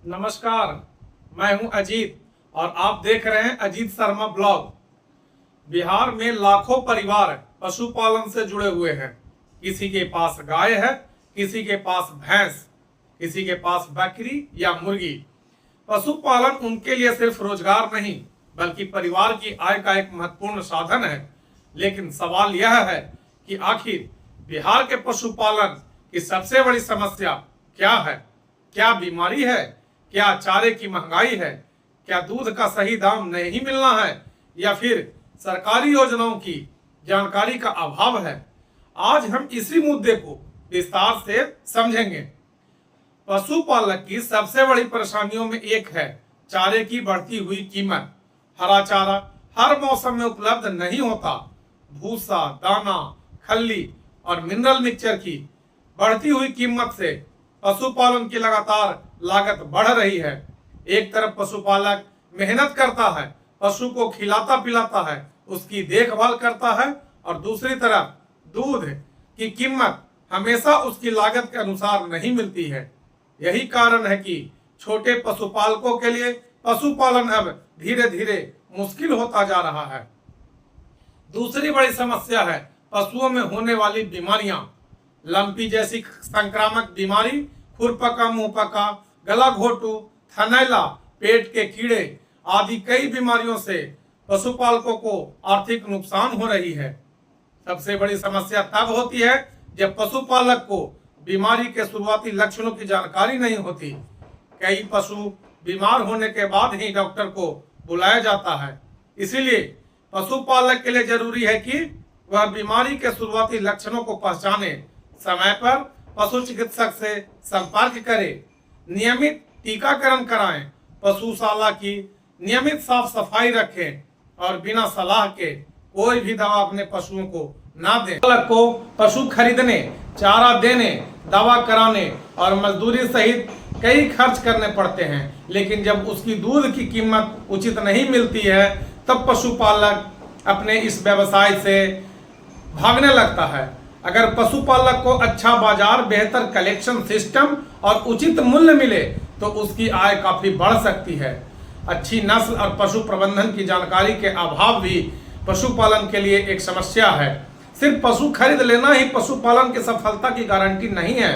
नमस्कार, मैं हूं अजीत और आप देख रहे हैं अजीत शर्मा ब्लॉग। बिहार में लाखों परिवार पशुपालन से जुड़े हुए हैं। किसी के पास गाय है, किसी के पास भैंस, किसी के पास बकरी या मुर्गी। पशुपालन उनके लिए सिर्फ रोजगार नहीं बल्कि परिवार की आय का एक महत्वपूर्ण साधन है। लेकिन सवाल यह है कि आखिर बिहार के पशुपालन की सबसे बड़ी समस्या क्या है? क्या बीमारी है? क्या चारे की महंगाई है? क्या दूध का सही दाम नहीं मिलना है? या फिर सरकारी योजनाओं की जानकारी का अभाव है? आज हम इसी मुद्दे को विस्तार से समझेंगे। पशुपालक की सबसे बड़ी परेशानियों में एक है चारे की बढ़ती हुई कीमत। हरा चारा हर मौसम में उपलब्ध नहीं होता। भूसा, दाना, खल्ली और मिनरल मिक्सचर की बढ़ती हुई कीमत से पशुपालन की लगातार लागत बढ़ रही है। एक तरफ पशुपालक मेहनत करता है, पशु को खिलाता पिलाता है, उसकी देखभाल करता है, और दूसरी तरफ दूध की कीमत हमेशा उसकी लागत के अनुसार नहीं मिलती है। यही कारण है कि छोटे पशुपालकों के लिए पशुपालन अब धीरे धीरे मुश्किल होता जा रहा है। दूसरी बड़ी समस्या है पशुओं में होने वाली बीमारियां। लंपी जैसी संक्रामक बीमारी, खुरपका, मुंहपका, गला घोटू, थनैला, पेट के कीड़े आदि कई बीमारियों से पशुपालकों को आर्थिक नुकसान हो रही है। सबसे बड़ी समस्या तब होती है जब पशुपालक को बीमारी के शुरुआती लक्षणों की जानकारी नहीं होती। कई पशु बीमार होने के बाद ही डॉक्टर को बुलाया जाता है। इसीलिए पशुपालक के लिए जरूरी है कि वह बीमारी के शुरुआती लक्षणों को पहचाने, समय पर पशु चिकित्सक से संपर्क करे, नियमित टीकाकरण कराएं, पशुशाला की नियमित साफ सफाई रखें और बिना सलाह के कोई भी दवा अपने पशुओं को ना दें। पशुपालक को पशु खरीदने, चारा देने, दवा कराने और मजदूरी सहित कई खर्च करने पड़ते हैं। लेकिन जब उसकी दूध की कीमत उचित नहीं मिलती है तब पशुपालक अपने इस व्यवसाय से भागने लगता है। अगर पशुपालक को अच्छा बाजार, बेहतर कलेक्शन सिस्टम और उचित मूल्य मिले तो उसकी आय काफी बढ़ सकती है। अच्छी नस्ल और पशु प्रबंधन की जानकारी के अभाव भी पशुपालन के लिए एक समस्या है। सिर्फ पशु खरीद लेना ही पशुपालन की सफलता की गारंटी नहीं है।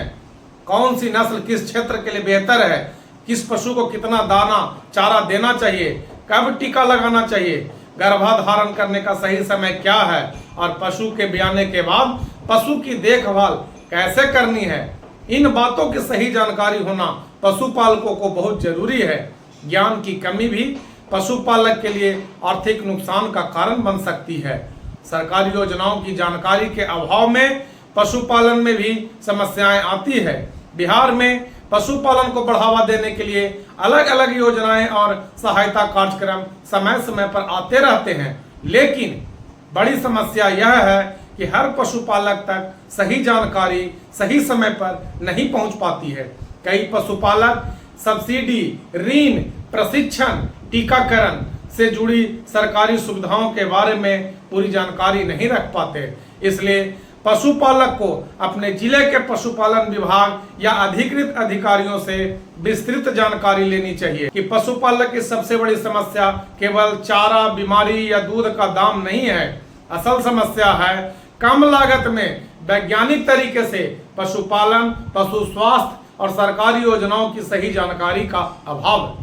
कौन सी नस्ल किस क्षेत्र के लिए बेहतर है, किस पशु को कितना दाना चारा देना चाहिए, कब टीका लगाना चाहिए, गर्भाधारण करने का सही समय क्या है और पशु के ब्याने के बाद पशु की देखभाल कैसे करनी है, इन बातों की सही जानकारी होना पशुपालकों को बहुत जरूरी है। ज्ञान की कमी भी पशुपालक के लिए आर्थिक नुकसान का कारण बन सकती है। सरकारी योजनाओं की जानकारी के अभाव में पशुपालन में भी समस्याएं आती है। बिहार में पशुपालन को बढ़ावा देने के लिए अलग अलग योजनाएं और सहायता कार्यक्रम समय समय पर आते रहते हैं, लेकिन बड़ी समस्या यह है कि हर पशुपालक तक सही जानकारी सही समय पर नहीं पहुंच पाती है। कई पशुपालक सब्सिडी, ऋण, प्रशिक्षण, टीकाकरण से जुड़ी सरकारी सुविधाओं के बारे में पूरी जानकारी नहीं रख पाते। इसलिए पशुपालक को अपने जिले के पशुपालन विभाग या अधिकृत अधिकारियों से विस्तृत जानकारी लेनी चाहिए कि पशुपालक की सबसे बड़ी समस्या केवल चारा, बीमारी या दूध का दाम नहीं है। असल समस्या है कम लागत में वैज्ञानिक तरीके से पशुपालन, पशु स्वास्थ्य और सरकारी योजनाओं की सही जानकारी का अभाव।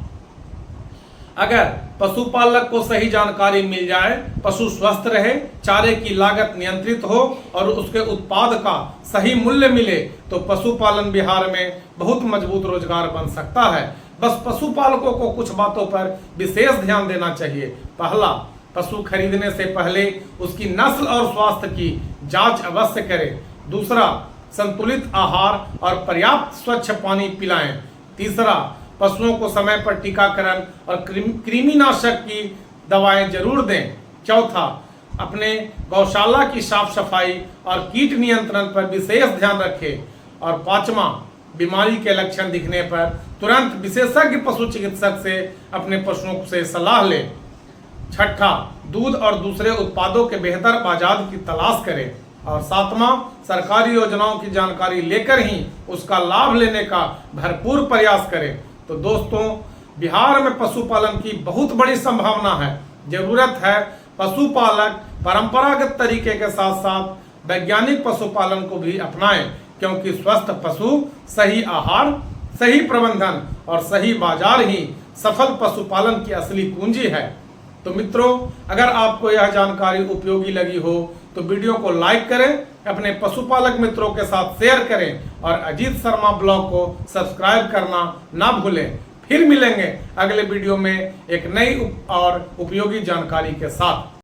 अगर पशुपालक को सही जानकारी मिल जाए, पशु स्वस्थ रहे, चारे की लागत नियंत्रित हो और उसके उत्पाद का सही मूल्य मिले तो पशुपालन बिहार में बहुत मजबूत रोजगार बन सकता है। बस पशुपालकों को कुछ बातों पर विशेष ध्यान देना चाहिए। पहला, पशु खरीदने से पहले उसकी नस्ल और स्वास्थ्य की जांच अवश्य करें। दूसरा, संतुलित आहार और पर्याप्त स्वच्छ पानी पिलाएं। तीसरा, पशुओं को समय पर टीकाकरण और कृमिनाशक की दवाएं जरूर दें। चौथा, अपने गौशाला की साफ सफाई और कीट नियंत्रण पर विशेष ध्यान रखें। और पांचवा, बीमारी के लक्षण दिखने पर तुरंत विशेषज्ञ पशु चिकित्सक से अपने पशुओं से सलाह लें। छठा, दूध और दूसरे उत्पादों के बेहतर बाजार की तलाश करें। और सातवां, सरकारी योजनाओं की जानकारी लेकर ही उसका लाभ लेने का भरपूर प्रयास करें। तो दोस्तों, बिहार में पशुपालन की बहुत बड़ी संभावना है। जरूरत है पशुपालक परंपरागत तरीके के साथ साथ वैज्ञानिक पशुपालन को भी अपनाएं, क्योंकि स्वस्थ पशु, सही आहार, सही प्रबंधन और सही बाजार ही सफल पशुपालन की असली कुंजी है। तो मित्रों, अगर आपको यह जानकारी उपयोगी लगी हो तो वीडियो को लाइक करें, अपने पशुपालक मित्रों के साथ शेयर करें और अजीत शर्मा ब्लॉग को सब्सक्राइब करना ना भूलें। फिर मिलेंगे अगले वीडियो में एक नई और उपयोगी जानकारी के साथ।